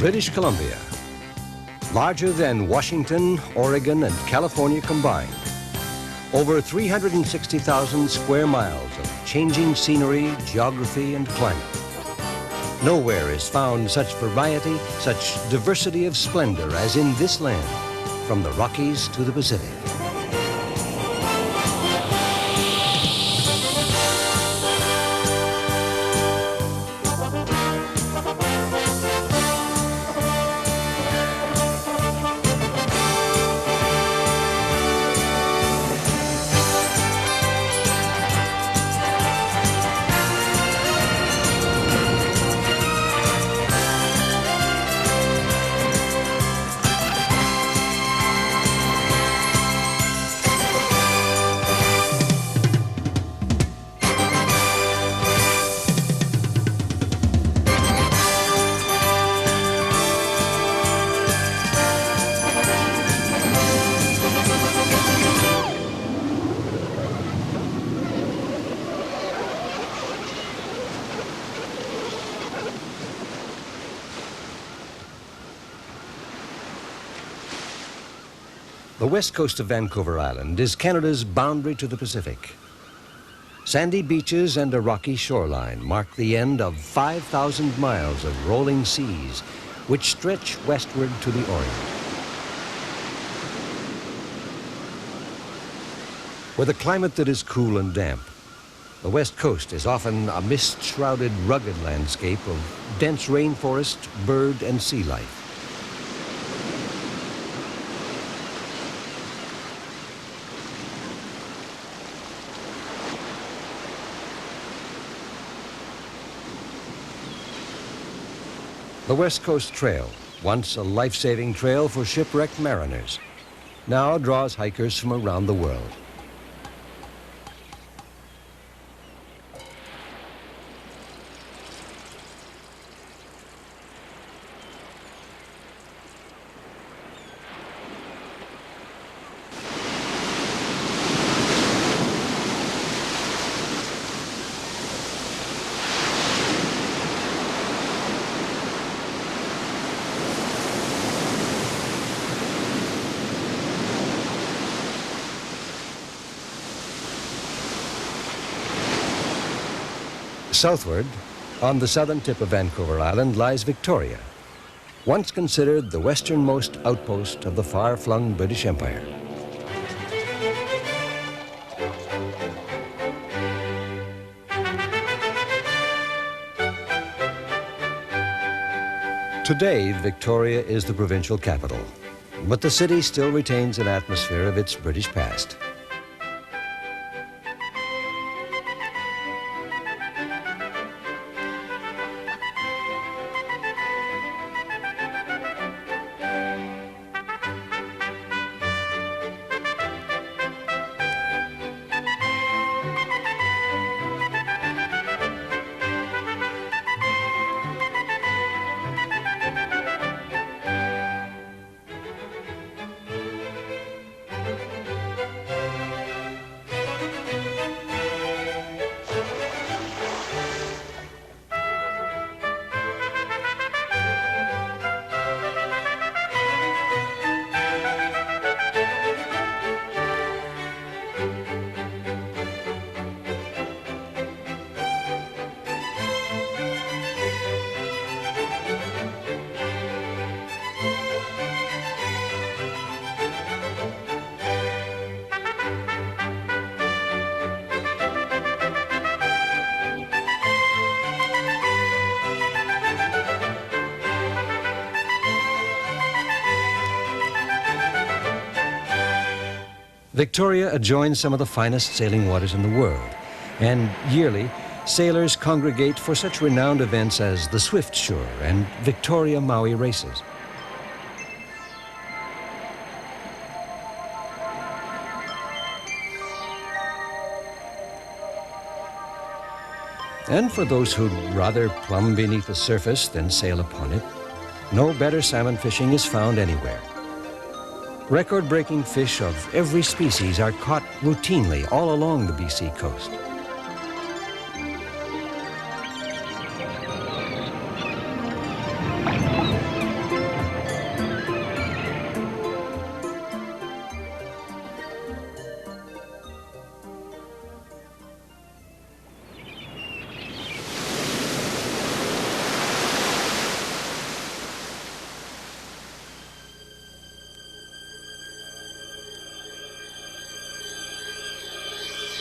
British Columbia. Larger than Washington, Oregon, and California combined. Over 360,000 square miles of changing scenery, geography, and climate. Nowhere is found such variety, such diversity of splendor as in this land, from the Rockies to the Pacific. The west coast of Vancouver Island is Canada's boundary to the Pacific. Sandy beaches and a rocky shoreline mark the end of 5,000 miles of rolling seas, which stretch westward to the Orient. With a climate that is cool and damp, the west coast is often a mist-shrouded, rugged landscape of dense rainforest, bird, and sea life. The West Coast Trail, once a life-saving trail for shipwrecked mariners, now draws hikers from around the world. Southward, on the southern tip of Vancouver Island, lies Victoria, once considered the westernmost outpost of the far-flung British Empire. Today, Victoria is the provincial capital, but the city still retains an atmosphere of its British past. Victoria adjoins some of the finest sailing waters in the world, and yearly, sailors congregate for such renowned events as the Swift Shore and Victoria Maui races. And for those who'd rather plumb beneath the surface than sail upon it, no better salmon fishing is found anywhere. Record-breaking fish of every species are caught routinely all along the BC coast.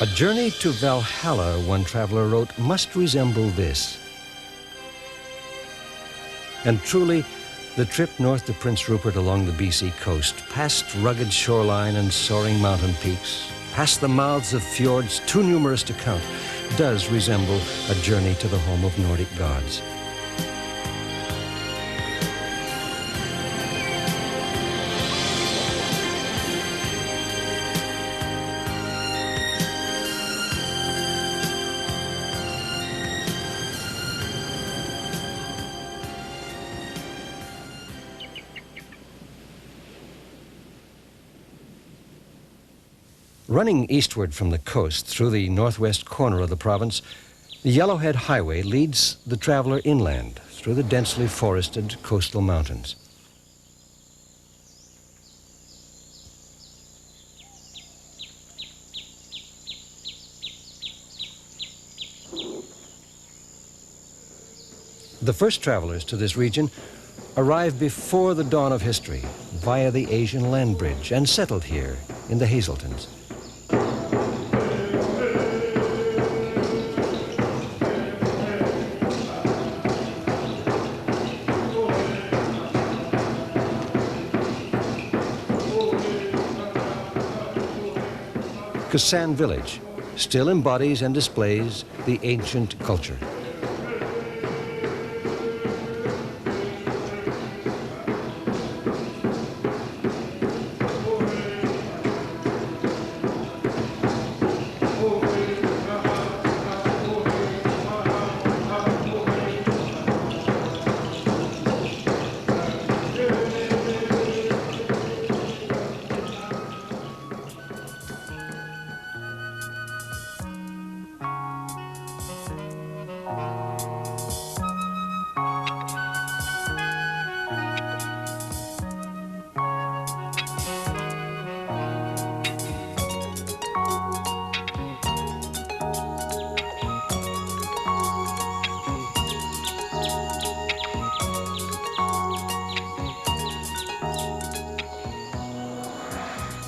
A journey to Valhalla, one traveler wrote, must resemble this. And truly, the trip north to Prince Rupert along the BC coast, past rugged shoreline and soaring mountain peaks, past the mouths of fjords too numerous to count, does resemble a journey to the home of Nordic gods. Running eastward from the coast through the northwest corner of the province, the Yellowhead Highway leads the traveler inland through the densely forested coastal mountains. The first travelers to this region arrived before the dawn of history via the Asian land bridge and settled here in the Hazeltons. Kasan village still embodies and displays the ancient culture.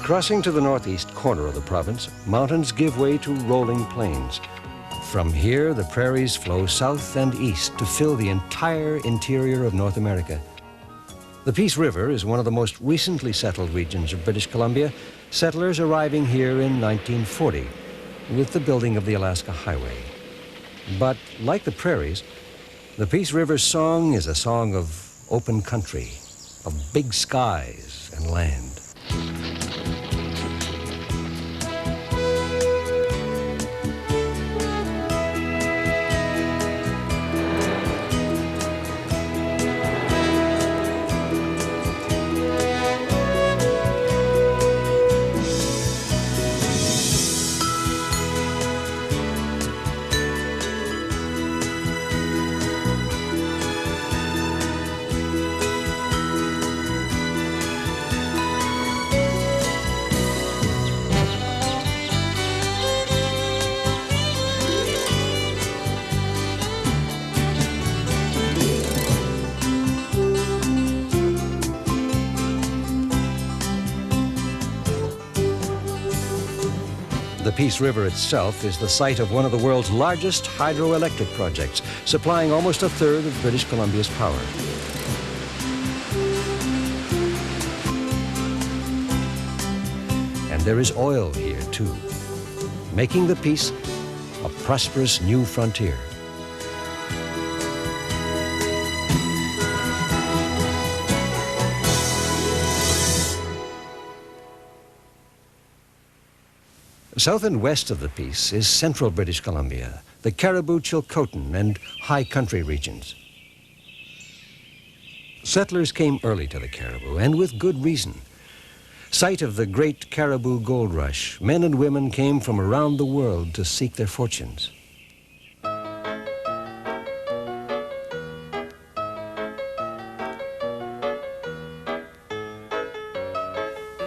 Crossing to the northeast corner of the province, mountains give way to rolling plains. From here, the prairies flow south and east to fill the entire interior of North America. The Peace River is one of the most recently settled regions of British Columbia, settlers arriving here in 1940 with the building of the Alaska Highway. But like the prairies, the Peace River's song is a song of open country, of big skies and land. The Peace River itself is the site of one of the world's largest hydroelectric projects, supplying almost a third of British Columbia's power. And there is oil here, too, making the Peace a prosperous new frontier. South and west of the Peace is central British Columbia, the Caribou-Chilcotin and high country regions. Settlers came early to the Caribou, and with good reason. Site of the great Caribou gold rush, men and women came from around the world to seek their fortunes.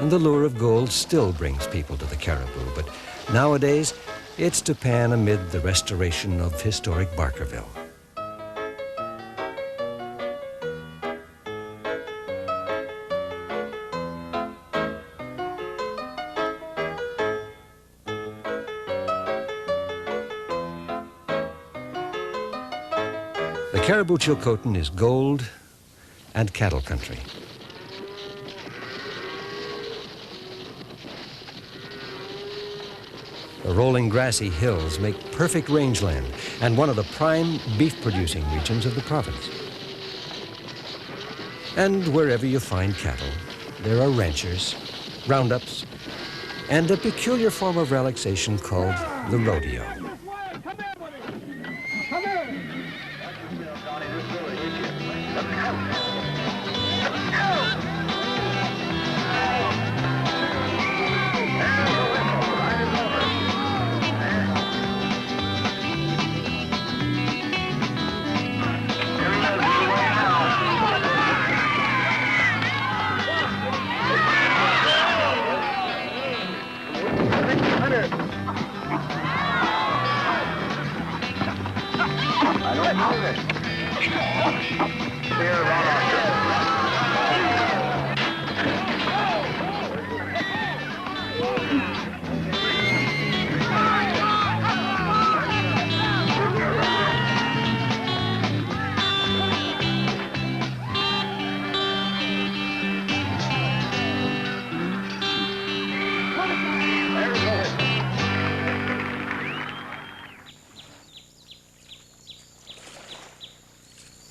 And the lure of gold still brings people to the Caribou, but nowadays it's to pan amid the restoration of historic Barkerville. Caribou Chilcotin is gold and cattle country. The rolling grassy hills make perfect rangeland and one of the prime beef-producing regions of the province. And wherever you find cattle, there are ranchers, roundups, and a peculiar form of relaxation called the rodeo.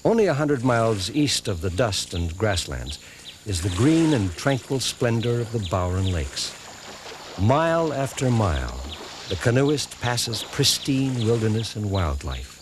Only 100 miles east of the dust and grasslands is the green and tranquil splendor of the Bowen Lakes. Mile after mile, the canoeist passes pristine wilderness and wildlife.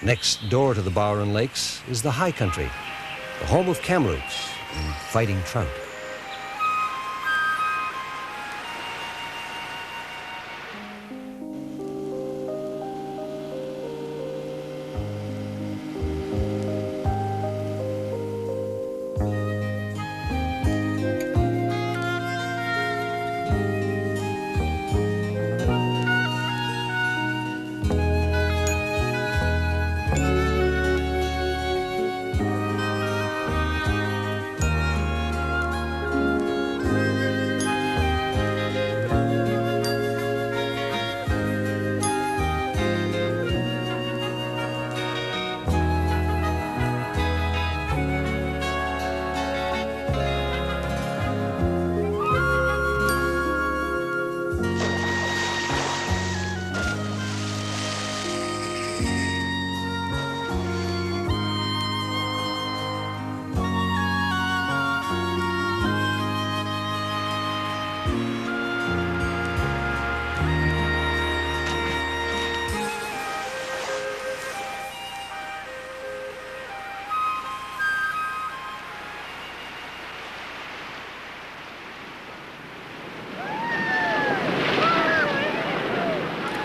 Next door to the Bowen Lakes is the high country, the home of Kamloops and fighting trout.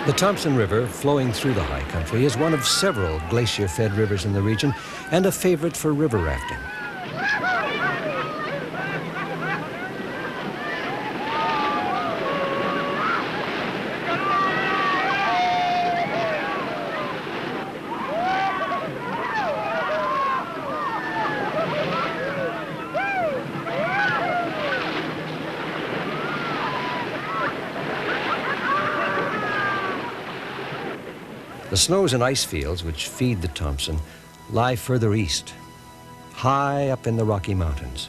The Thompson River, flowing through the high country, is one of several glacier-fed rivers in the region and a favorite for river rafting. The snows and ice fields which feed the Thompson lie further east, high up in the Rocky Mountains.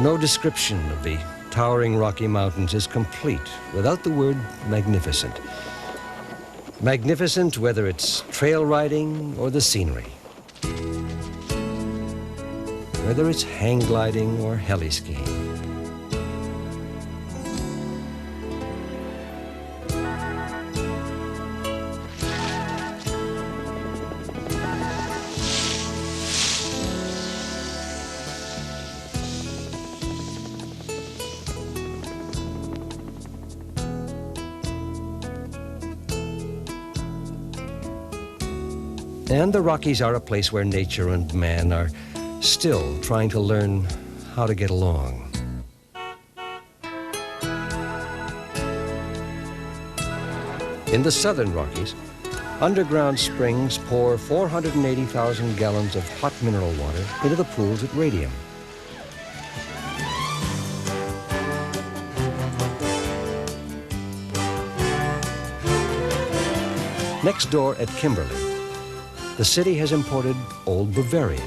No description of the towering Rocky Mountains is complete without the word magnificent. Magnificent whether it's trail riding or the scenery. Whether it's hang gliding or heli skiing. And the Rockies are a place where nature and man are still trying to learn how to get along. In the southern Rockies, underground springs pour 480,000 gallons of hot mineral water into the pools at Radium. Next door at Kimberly, the city has imported Old Bavaria.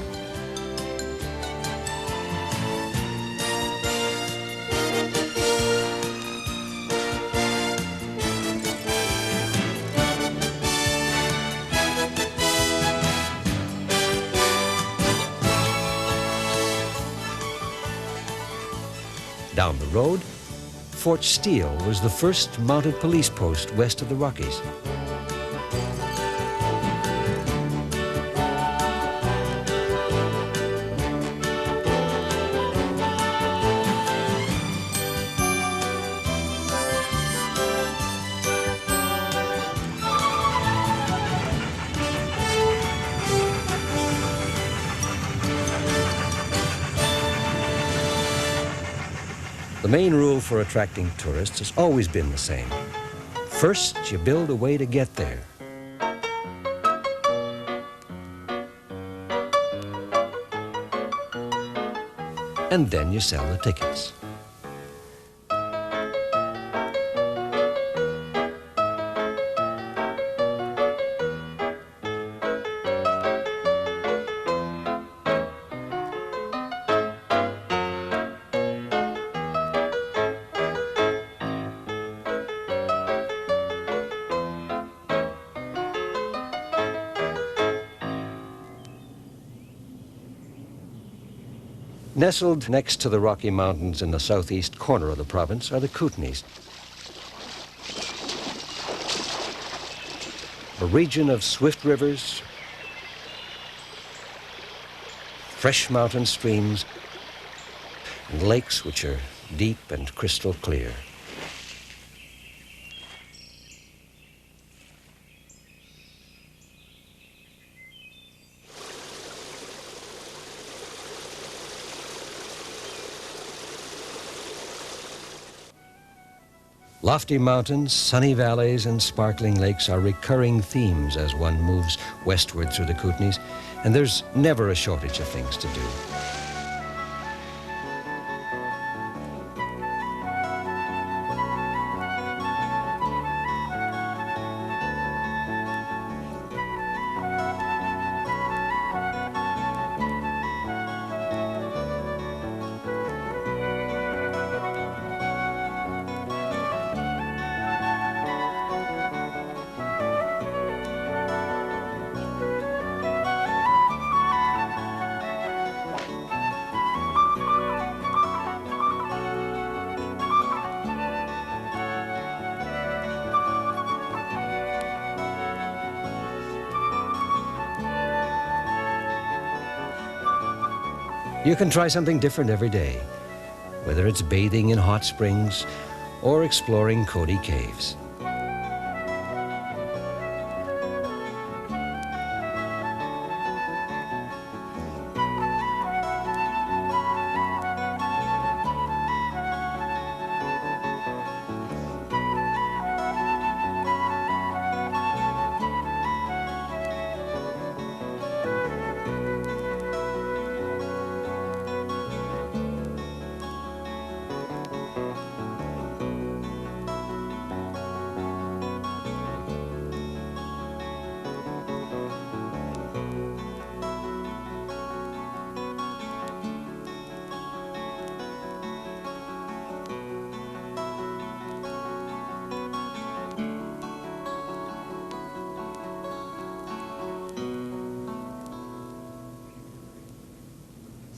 Down the road, Fort Steele was the first mounted police post west of the Rockies. The main rule for attracting tourists has always been the same. First, you build a way to get there. And then you sell the tickets. Nestled next to the Rocky Mountains in the southeast corner of the province are the Kootenays, a region of swift rivers, fresh mountain streams, and lakes which are deep and crystal clear. Lofty mountains, sunny valleys, and sparkling lakes are recurring themes as one moves westward through the Kootenays, and there's never a shortage of things to do. You can try something different every day, whether it's bathing in hot springs or exploring Cody Caves.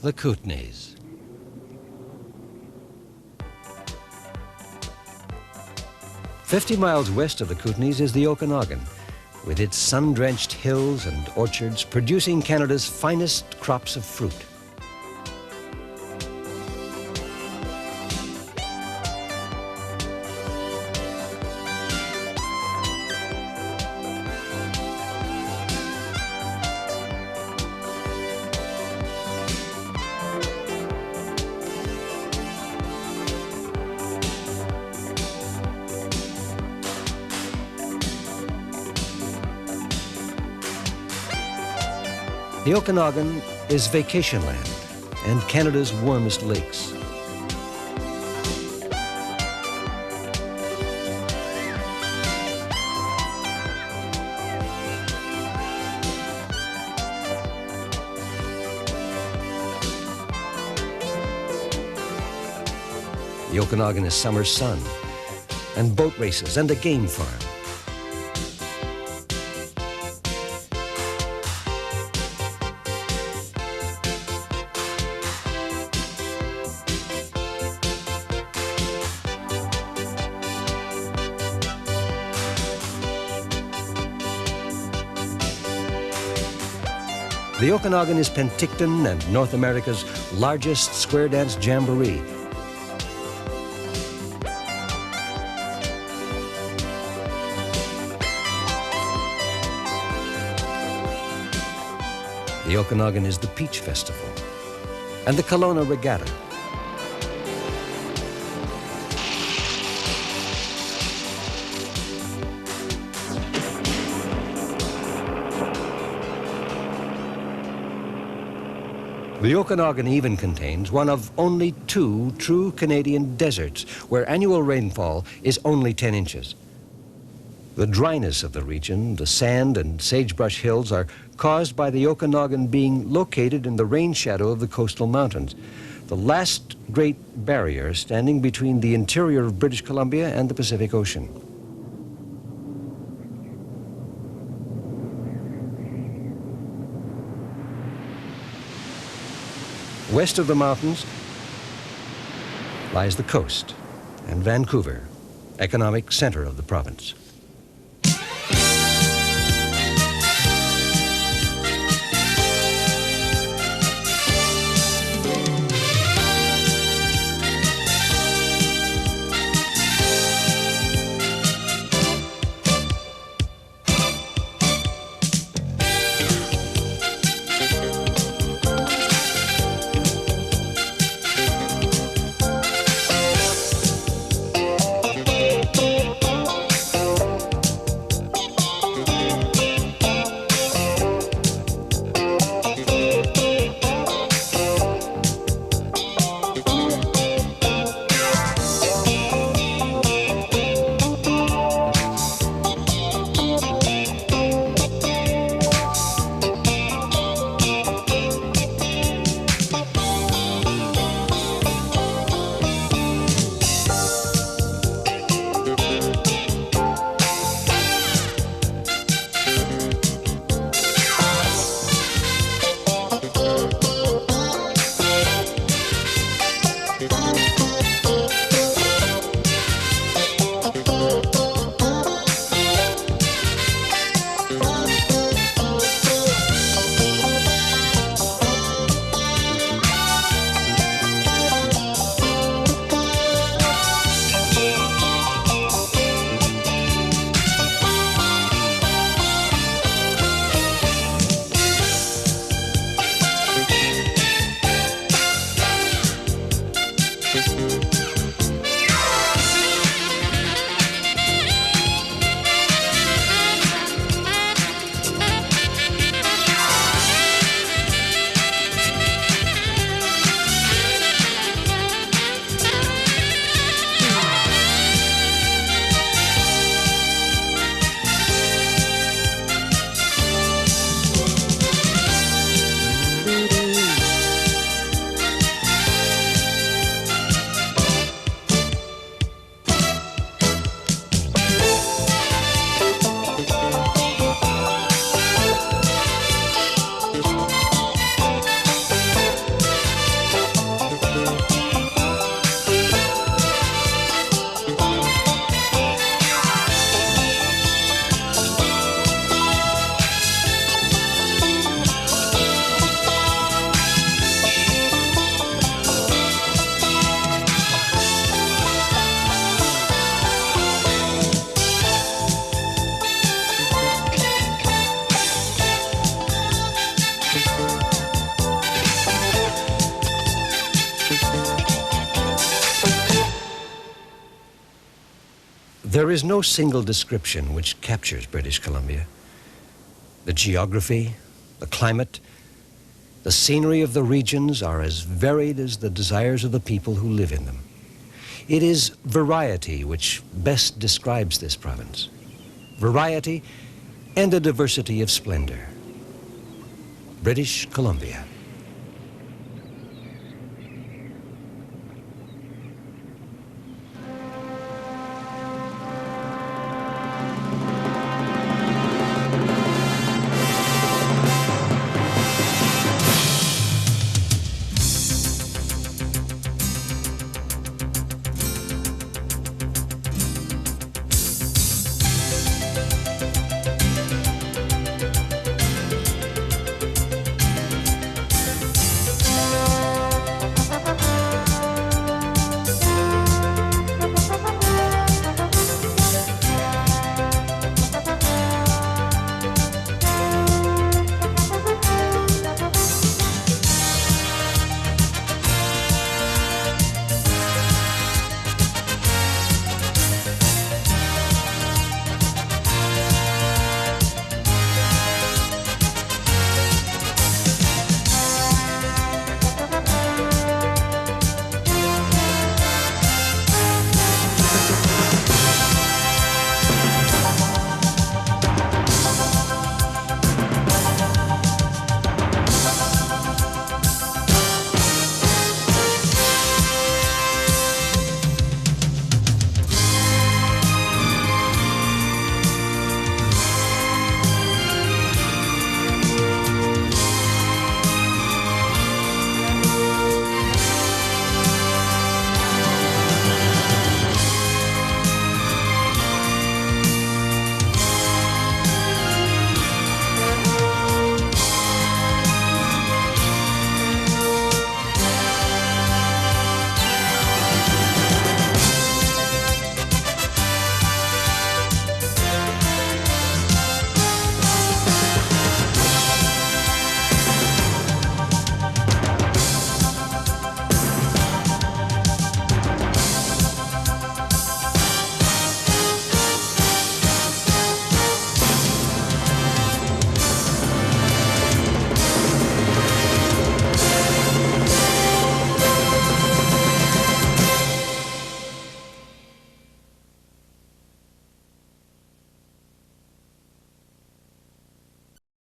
the Kootenays. "50 miles west of the Kootenays is the Okanagan, with its sun-drenched hills and orchards producing Canada's finest crops of fruit. The Okanagan is vacation land and Canada's warmest lakes. The Okanagan is summer sun and boat races and a game farm. The Okanagan is Penticton and North America's largest square dance jamboree. The Okanagan is the Peach Festival and the Kelowna Regatta. The Okanagan even contains one of only 2 true Canadian deserts where annual rainfall is only 10 inches. The dryness of the region, the sand and sagebrush hills are caused by the Okanagan being located in the rain shadow of the coastal mountains, the last great barrier standing between the interior of British Columbia and the Pacific Ocean. West of the mountains lies the coast and Vancouver, economic center of the province. There is no single description which captures British Columbia. The geography, the climate, the scenery of the regions are as varied as the desires of the people who live in them. It is variety which best describes this province. Variety and a diversity of splendor. British Columbia.